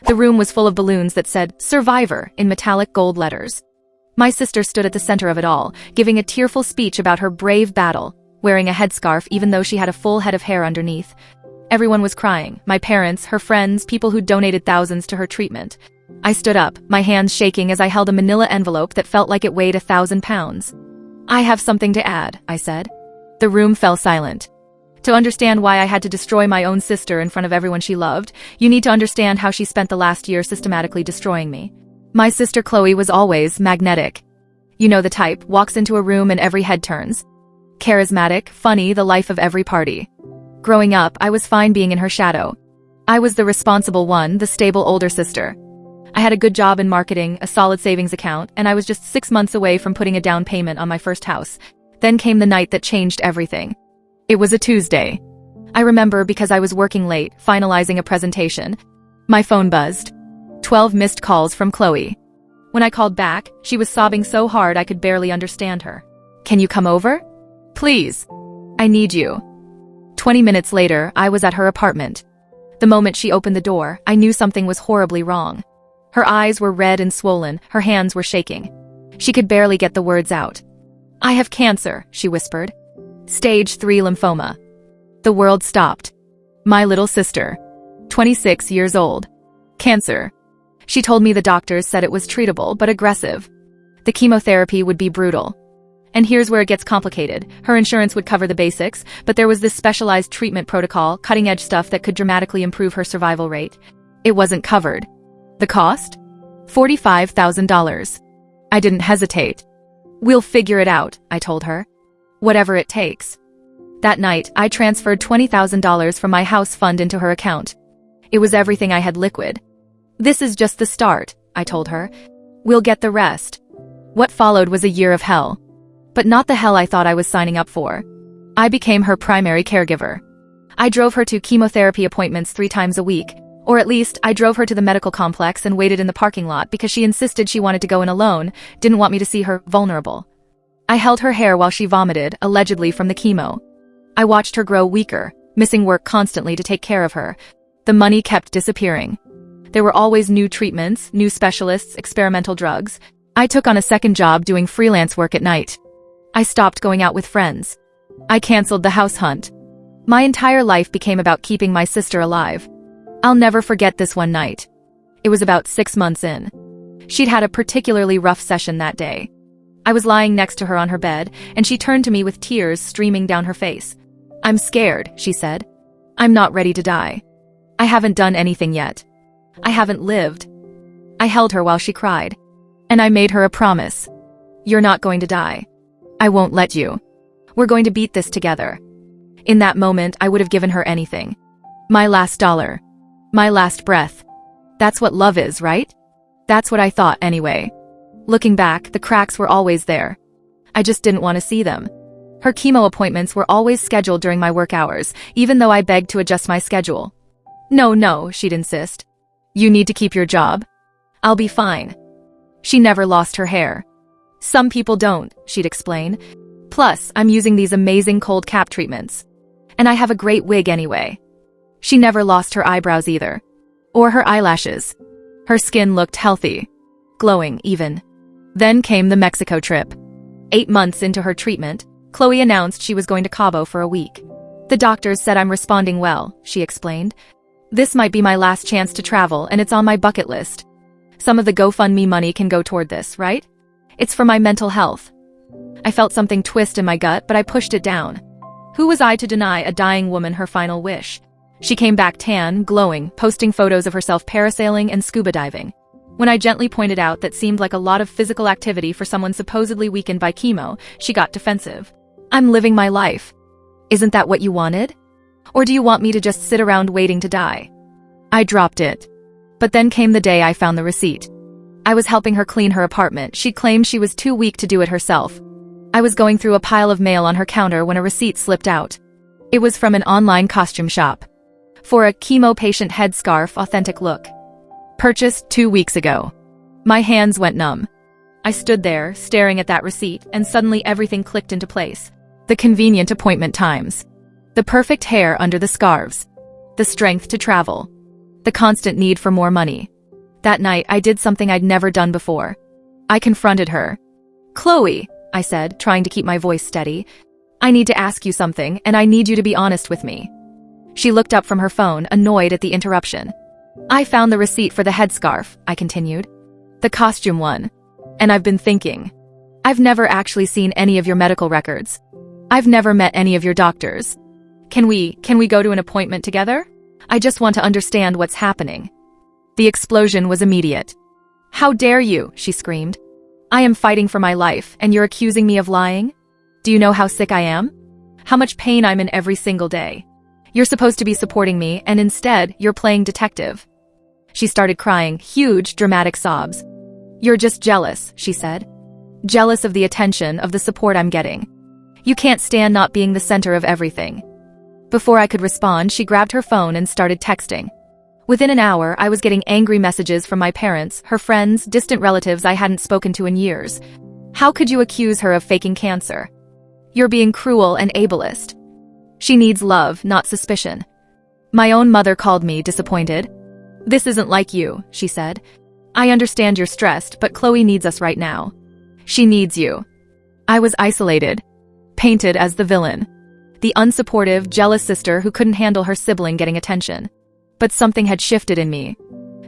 The room was full of balloons that said, "Survivor," in metallic gold letters. My sister stood at the center of it all, giving a tearful speech about her brave battle, wearing a headscarf even though she had a full head of hair underneath. Everyone was crying, my parents, her friends, people who donated thousands to her treatment. I stood up, my hands shaking as I held a manila envelope that felt like it weighed 1,000 pounds. "I have something to add," I said. The room fell silent. To understand why I had to destroy my own sister in front of everyone she loved, you need to understand how she spent the last year systematically destroying me. My sister Chloe was always magnetic. You know the type, walks into a room and every head turns. Charismatic, funny, the life of every party. Growing up, I was fine being in her shadow. I was the responsible one, the stable older sister. I had a good job in marketing, a solid savings account, and I was just 6 months away from putting a down payment on my first house. Then came the night that changed everything. It was a Tuesday. I remember because I was working late, finalizing a presentation. My phone buzzed. 12 missed calls from Chloe. When I called back, she was sobbing so hard I could barely understand her. "Can you come over? Please. I need you." 20 minutes later, I was at her apartment. The moment she opened the door, I knew something was horribly wrong. Her eyes were red and swollen, her hands were shaking. She could barely get the words out. "I have cancer," she whispered. "Stage 3 lymphoma." The world stopped. My little sister. 26 years old. Cancer. She told me the doctors said it was treatable but aggressive. The chemotherapy would be brutal. And here's where it gets complicated. Her insurance would cover the basics, but there was this specialized treatment protocol, cutting-edge stuff that could dramatically improve her survival rate. It wasn't covered. The cost? $45,000. I didn't hesitate. "We'll figure it out," I told her. "Whatever it takes." That night, I transferred $20,000 from my house fund into her account. It was everything I had liquid. "This is just the start," I told her. "We'll get the rest." What followed was a year of hell. But not the hell I thought I was signing up for. I became her primary caregiver. I drove her to chemotherapy appointments 3 times a week, or at least I drove her to the medical complex and waited in the parking lot because she insisted she wanted to go in alone, didn't want me to see her vulnerable. I held her hair while she vomited, allegedly from the chemo. I watched her grow weaker, missing work constantly to take care of her. The money kept disappearing. There were always new treatments, new specialists, experimental drugs. I took on a second job doing freelance work at night. I stopped going out with friends. I canceled the house hunt. My entire life became about keeping my sister alive. I'll never forget this one night. It was about 6 months in. She'd had a particularly rough session that day. I was lying next to her on her bed, and she turned to me with tears streaming down her face. "I'm scared," she said. "I'm not ready to die. I haven't done anything yet. I haven't lived." I held her while she cried. And I made her a promise. "You're not going to die. I won't let you. We're going to beat this together." In that moment, I would have given her anything. My last dollar. My last breath. That's what love is, right? That's what I thought anyway. Looking back, the cracks were always there. I just didn't want to see them. Her chemo appointments were always scheduled during my work hours, even though I begged to adjust my schedule. No, she'd insist. "You need to keep your job. I'll be fine." She never lost her hair. "Some people don't," she'd explain. "Plus, I'm using these amazing cold cap treatments. And I have a great wig anyway." She never lost her eyebrows either. Or her eyelashes. Her skin looked healthy. Glowing, even. Then came the Mexico trip. 8 months into her treatment, Chloe announced she was going to Cabo for a week. "The doctors said I'm responding well," she explained. "This might be my last chance to travel, and it's on my bucket list. Some of the GoFundMe money can go toward this, right? It's for my mental health." I felt something twist in my gut, but I pushed it down. Who was I to deny a dying woman her final wish? She came back tan, glowing, posting photos of herself parasailing and scuba diving. When I gently pointed out that seemed like a lot of physical activity for someone supposedly weakened by chemo, she got defensive. "I'm living my life. Isn't that what you wanted? Or do you want me to just sit around waiting to die?" I dropped it. But then came the day I found the receipt. I was helping her clean her apartment. She claimed she was too weak to do it herself. I was going through a pile of mail on her counter when a receipt slipped out. It was from an online costume shop. For a chemo patient headscarf, authentic look. Purchased 2 weeks ago. My hands went numb. I stood there, staring at that receipt, and suddenly everything clicked into place. The convenient appointment times. The perfect hair under the scarves. The strength to travel. The constant need for more money. That night, I did something I'd never done before. I confronted her. "Chloe," I said, trying to keep my voice steady, "I need to ask you something, and I need you to be honest with me." She looked up from her phone, annoyed at the interruption. "I found the receipt for the headscarf," I continued. "The costume one. And I've been thinking. I've never actually seen any of your medical records. I've never met any of your doctors. Can we go to an appointment together? I just want to understand what's happening." The explosion was immediate. "How dare you?" she screamed. "I am fighting for my life, and you're accusing me of lying? Do you know how sick I am? How much pain I'm in every single day? You're supposed to be supporting me, and instead, you're playing detective." She started crying, huge, dramatic sobs. "You're just jealous," she said. "Jealous of the attention, of the support I'm getting. You can't stand not being the center of everything." Before I could respond, she grabbed her phone and started texting. Within an hour, I was getting angry messages from my parents, her friends, distant relatives I hadn't spoken to in years. "How could you accuse her of faking cancer? You're being cruel and ableist. She needs love, not suspicion." My own mother called me, disappointed. "This isn't like you," she said. "I understand you're stressed, but Chloe needs us right now. She needs you." I was isolated, painted as the villain. The unsupportive, jealous sister who couldn't handle her sibling getting attention. But something had shifted in me.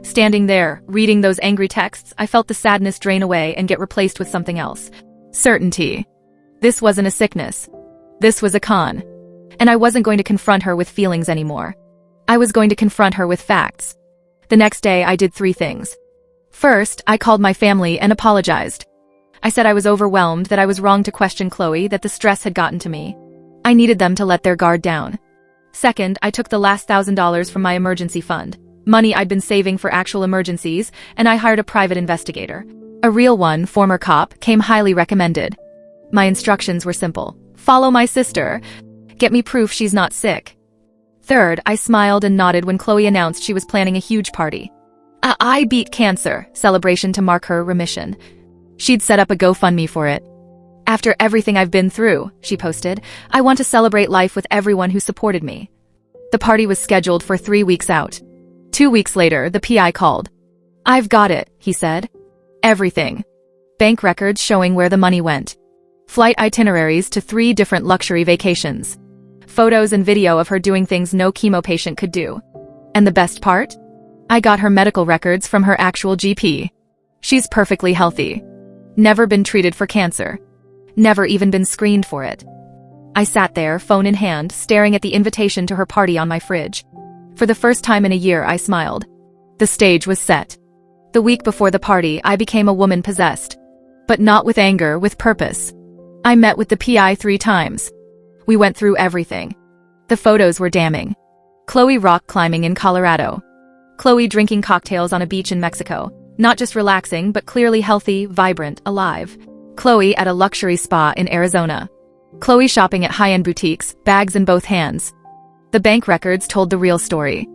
Standing there, reading those angry texts, I felt the sadness drain away and get replaced with something else. Certainty. This wasn't a sickness. This was a con. And I wasn't going to confront her with feelings anymore. I was going to confront her with facts. The next day, I did 3 things. First, I called my family and apologized. I said I was overwhelmed, that I was wrong to question Chloe, that the stress had gotten to me. I needed them to let their guard down. Second, I took the last $1,000 from my emergency fund, money I'd been saving for actual emergencies, and I hired a private investigator. A real one, former cop, came highly recommended. My instructions were simple. Follow my sister. Get me proof she's not sick. Third, I smiled and nodded when Chloe announced she was planning a huge party. I beat cancer celebration to mark her remission. She'd set up a GoFundMe for it. "After everything I've been through," she posted, "I want to celebrate life with everyone who supported me." The party was scheduled for 3 weeks out. 2 weeks later, the PI called. "I've got it," he said. "Everything. Bank records showing where the money went. Flight itineraries to 3 different luxury vacations. Photos and video of her doing things no chemo patient could do. And the best part? I got her medical records from her actual GP. She's perfectly healthy. Never been treated for cancer. Never even been screened for it." I sat there, phone in hand, staring at the invitation to her party on my fridge. For the first time in a year, I smiled. The stage was set. The week before the party, I became a woman possessed. But not with anger, with purpose. I met with the PI 3 times. We went through everything. The photos were damning. Chloe rock climbing in Colorado. Chloe drinking cocktails on a beach in Mexico. Not just relaxing, but clearly healthy, vibrant, alive. Chloe at a luxury spa in Arizona. Chloe shopping at high-end boutiques, bags in both hands. The bank records told the real story.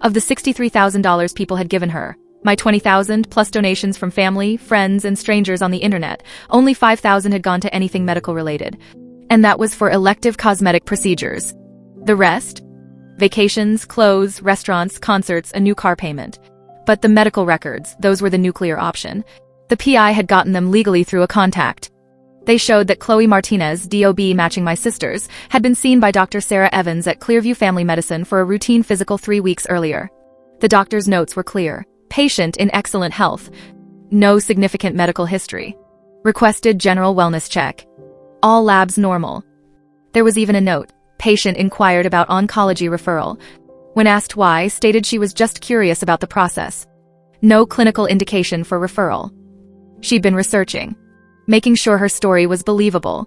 Of the $63,000 people had given her, my $20,000 plus donations from family, friends, and strangers on the internet, only $5,000 had gone to anything medical related. And that was for elective cosmetic procedures. The rest? Vacations, clothes, restaurants, concerts, a new car payment. But the medical records, those were the nuclear option. The PI had gotten them legally through a contact. They showed that Chloe Martinez, DOB matching my sister's, had been seen by Dr. Sarah Evans at Clearview Family Medicine for a routine physical 3 weeks earlier. The doctor's notes were clear. Patient in excellent health. No significant medical history. Requested general wellness check. All labs normal. There was even a note. Patient inquired about oncology referral. When asked why, stated she was just curious about the process. No clinical indication for referral. She'd been researching, making sure her story was believable.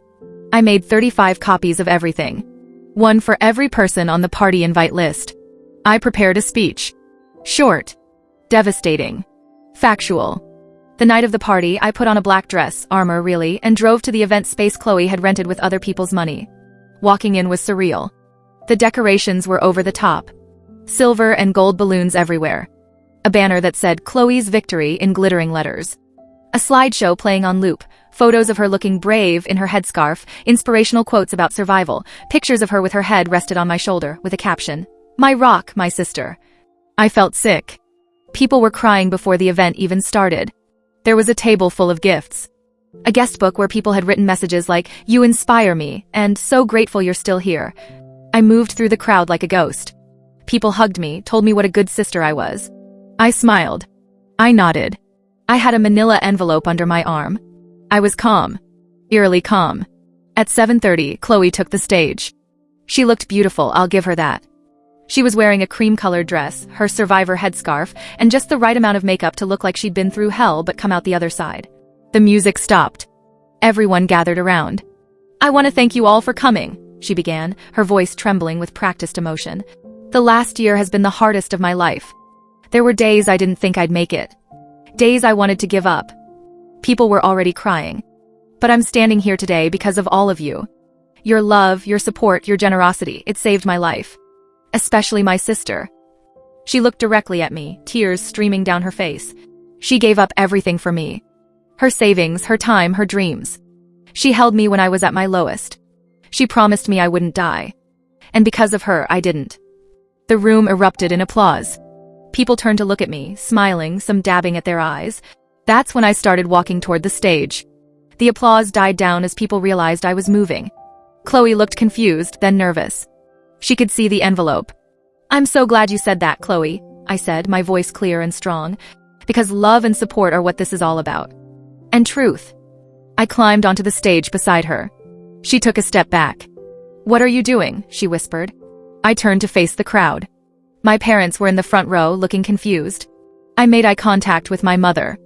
I made 35 copies of everything. One for every person on the party invite list. I prepared a speech. Short. Devastating. Factual. The night of the party, I put on a black dress, armor really, and drove to the event space Chloe had rented with other people's money. Walking in was surreal. The decorations were over the top. Silver and gold balloons everywhere. A banner that said Chloe's victory in glittering letters. A slideshow playing on loop, photos of her looking brave in her headscarf, inspirational quotes about survival, pictures of her with her head rested on my shoulder with a caption, "My rock, my sister." I felt sick. People were crying before the event even started. There was a table full of gifts. A guest book where people had written messages like, "You inspire me," and "So grateful you're still here." I moved through the crowd like a ghost. People hugged me, told me what a good sister I was. I smiled. I nodded. I had a manila envelope under my arm. I was calm. Eerily calm. At 7:30, Chloe took the stage. She looked beautiful, I'll give her that. She was wearing a cream-colored dress, her survivor headscarf, and just the right amount of makeup to look like she'd been through hell but come out the other side. The music stopped. Everyone gathered around. "I want to thank you all for coming," she began, her voice trembling with practiced emotion. "The last year has been the hardest of my life. There were days I didn't think I'd make it. Days I wanted to give up. People were already crying. But I'm standing here today because of all of you. Your love, your support, your generosity, it saved my life. Especially my sister." She looked directly at me, tears streaming down her face. She gave up everything for me. Her savings, her time, her dreams. She held me when I was at my lowest. She promised me I wouldn't die. And because of her, I didn't. The room erupted in applause. People turned to look at me, smiling, some dabbing at their eyes. That's when I started walking toward the stage. The applause died down as people realized I was moving. Chloe looked confused, then nervous. She could see the envelope. "I'm so glad you said that, Chloe," I said, my voice clear and strong. "Because love and support are what this is all about. And truth." I climbed onto the stage beside her. She took a step back. "What are you doing?" she whispered. I turned to face the crowd. My parents were in the front row, looking confused. I made eye contact with my mother.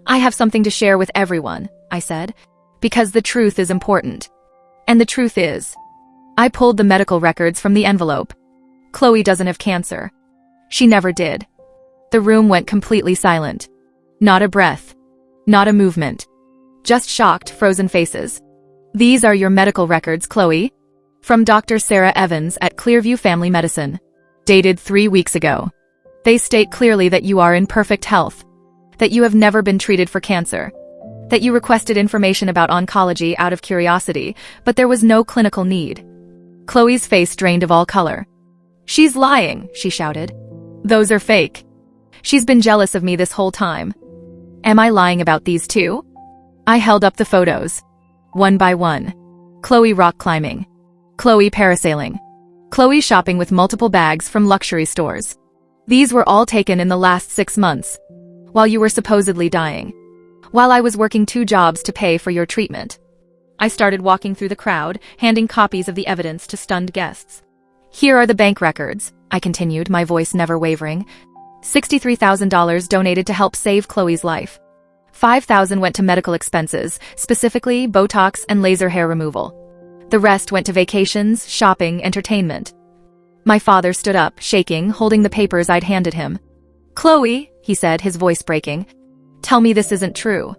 "I have something to share with everyone," I said, "because the truth is important. And the truth is..." I pulled the medical records from the envelope. "Chloe doesn't have cancer. She never did." The room went completely silent. Not a breath. Not a movement. Just shocked, frozen faces. "These are your medical records, Chloe. From Dr. Sarah Evans at Clearview Family Medicine. Dated 3 weeks ago. They state clearly that you are in perfect health. That you have never been treated for cancer. That you requested information about oncology out of curiosity, but there was no clinical need." Chloe's face drained of all color. "She's lying," she shouted. "Those are fake. She's been jealous of me this whole time. Am I lying about these too?" I held up the photos. One by one. Chloe rock climbing. Chloe parasailing. Chloe shopping with multiple bags from luxury stores. These were all taken in the last 6 months. While you were supposedly dying. While I was working 2 jobs to pay for your treatment. I started walking through the crowd, handing copies of the evidence to stunned guests. "Here are the bank records," I continued, my voice never wavering. $63,000 donated to help save Chloe's life. $5,000 went to medical expenses, specifically Botox and laser hair removal. The rest went to vacations, shopping, entertainment. My father stood up, shaking, holding the papers I'd handed him. "Chloe," he said, his voice breaking. "Tell me this isn't true."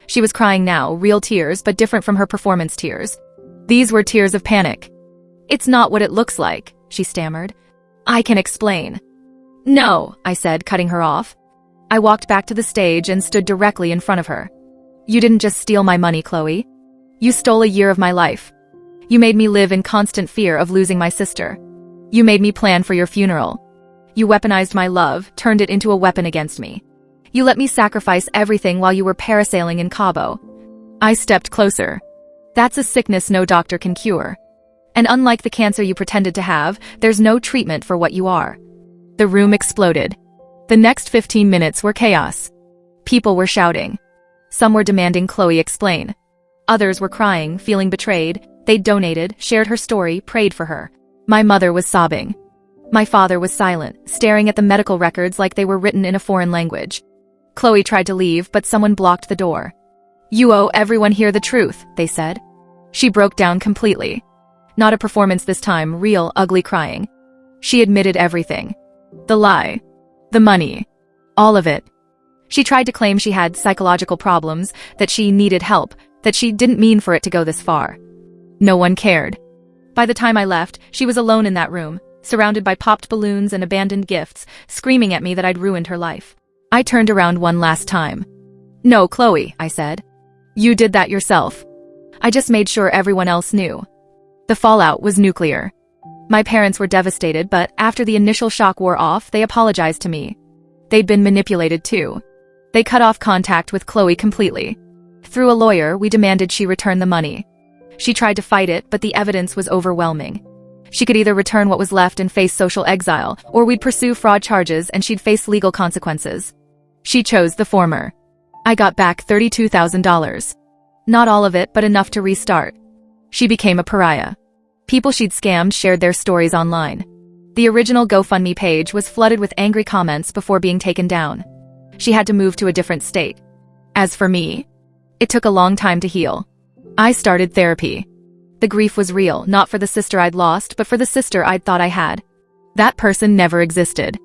She was crying now, real tears, but different from her performance tears. These were tears of panic. "It's not what it looks like," she stammered. "I can explain." "No," I said, cutting her off. I walked back to the stage and stood directly in front of her. "You didn't just steal my money, Chloe. You stole a year of my life. You made me live in constant fear of losing my sister. You made me plan for your funeral. You weaponized my love, turned it into a weapon against me. You let me sacrifice everything while you were parasailing in Cabo." I stepped closer. "That's a sickness no doctor can cure. And unlike the cancer you pretended to have, there's no treatment for what you are." The room exploded. The next 15 minutes were chaos. People were shouting. Some were demanding Chloe explain. Others were crying, feeling betrayed. They'd donated, shared her story, prayed for her. My mother was sobbing. My father was silent, staring at the medical records like they were written in a foreign language. Chloe tried to leave, but someone blocked the door. "You owe everyone here the truth," they said. She broke down completely. Not a performance this time, real, ugly crying. She admitted everything. The lie. The money. All of it. She tried to claim she had psychological problems, that she needed help, that she didn't mean for it to go this far. No one cared. By the time I left, she was alone in that room, surrounded by popped balloons and abandoned gifts, screaming at me that I'd ruined her life. I turned around one last time. "No, Chloe," I said. "You did that yourself. I just made sure everyone else knew." The fallout was nuclear. My parents were devastated, but after the initial shock wore off, they apologized to me. They'd been manipulated too. They cut off contact with Chloe completely. Through a lawyer, we demanded she return the money. She tried to fight it, but the evidence was overwhelming. She could either return what was left and face social exile, or we'd pursue fraud charges and she'd face legal consequences. She chose the former. I got back $32,000. Not all of it, but enough to restart. She became a pariah. People she'd scammed shared their stories online. The original GoFundMe page was flooded with angry comments before being taken down. She had to move to a different state. As for me, it took a long time to heal. I started therapy. The grief was real, not for the sister I'd lost, but for the sister I'd thought I had. That person never existed.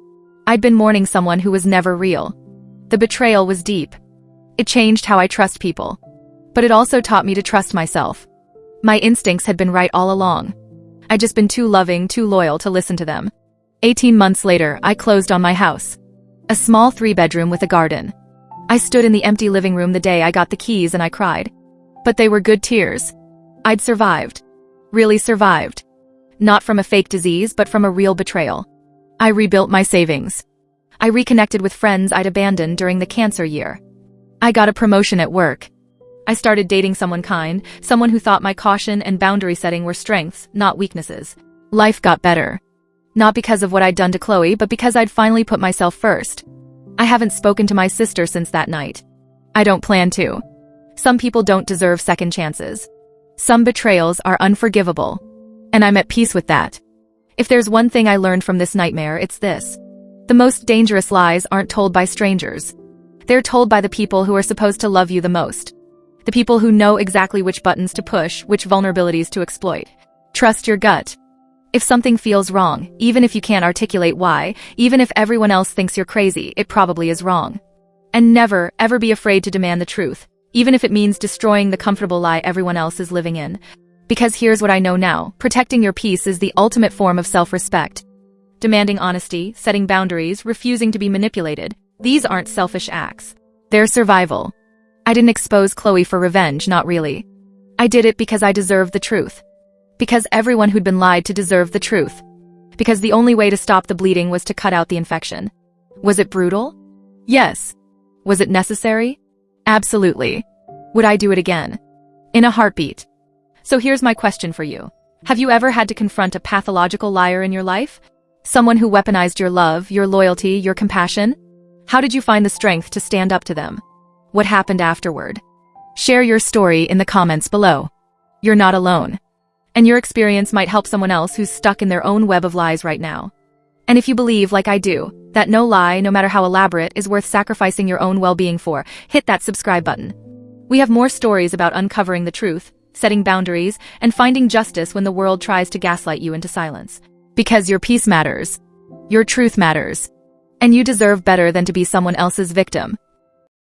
I'd been mourning someone who was never real. The betrayal was deep. It changed how I trust people. But it also taught me to trust myself. My instincts had been right all along. I'd just been too loving, too loyal to listen to them. 18 months later, I closed on my house. A small 3-bedroom with a garden. I stood in the empty living room the day I got the keys and I cried. But they were good tears. I'd survived. Really survived. Not from a fake disease, but from a real betrayal. I rebuilt my savings. I reconnected with friends I'd abandoned during the cancer year. I got a promotion at work. I started dating someone kind, someone who thought my caution and boundary setting were strengths, not weaknesses. Life got better. Not because of what I'd done to Chloe, but because I'd finally put myself first. I haven't spoken to my sister since that night. I don't plan to. Some people don't deserve second chances. Some betrayals are unforgivable. And I'm at peace with that. If there's one thing I learned from this nightmare, it's this. The most dangerous lies aren't told by strangers. They're told by the people who are supposed to love you the most. The people who know exactly which buttons to push, which vulnerabilities to exploit. Trust your gut. If something feels wrong, even if you can't articulate why, even if everyone else thinks you're crazy, it probably is wrong. And never, ever be afraid to demand the truth, even if it means destroying the comfortable lie everyone else is living in. Because here's what I know now, protecting your peace is the ultimate form of self-respect. Demanding honesty, setting boundaries, refusing to be manipulated, these aren't selfish acts. They're survival. I didn't expose Chloe for revenge, not really. I did it because I deserved the truth. Because everyone who'd been lied to deserved the truth. Because the only way to stop the bleeding was to cut out the infection. Was it brutal? Yes. Was it necessary? Absolutely. Would I do it again? In a heartbeat. So here's my question for you. Have you ever had to confront a pathological liar in your life? Someone who weaponized your love, your loyalty, your compassion? How did you find the strength to stand up to them? What happened afterward? Share your story in the comments below. You're not alone. And your experience might help someone else who's stuck in their own web of lies right now. And if you believe, like I do, that no lie, no matter how elaborate, is worth sacrificing your own well-being for, hit that subscribe button. We have more stories about uncovering the truth, setting boundaries, and finding justice when the world tries to gaslight you into silence. Because your peace matters. Your truth matters. And you deserve better than to be someone else's victim.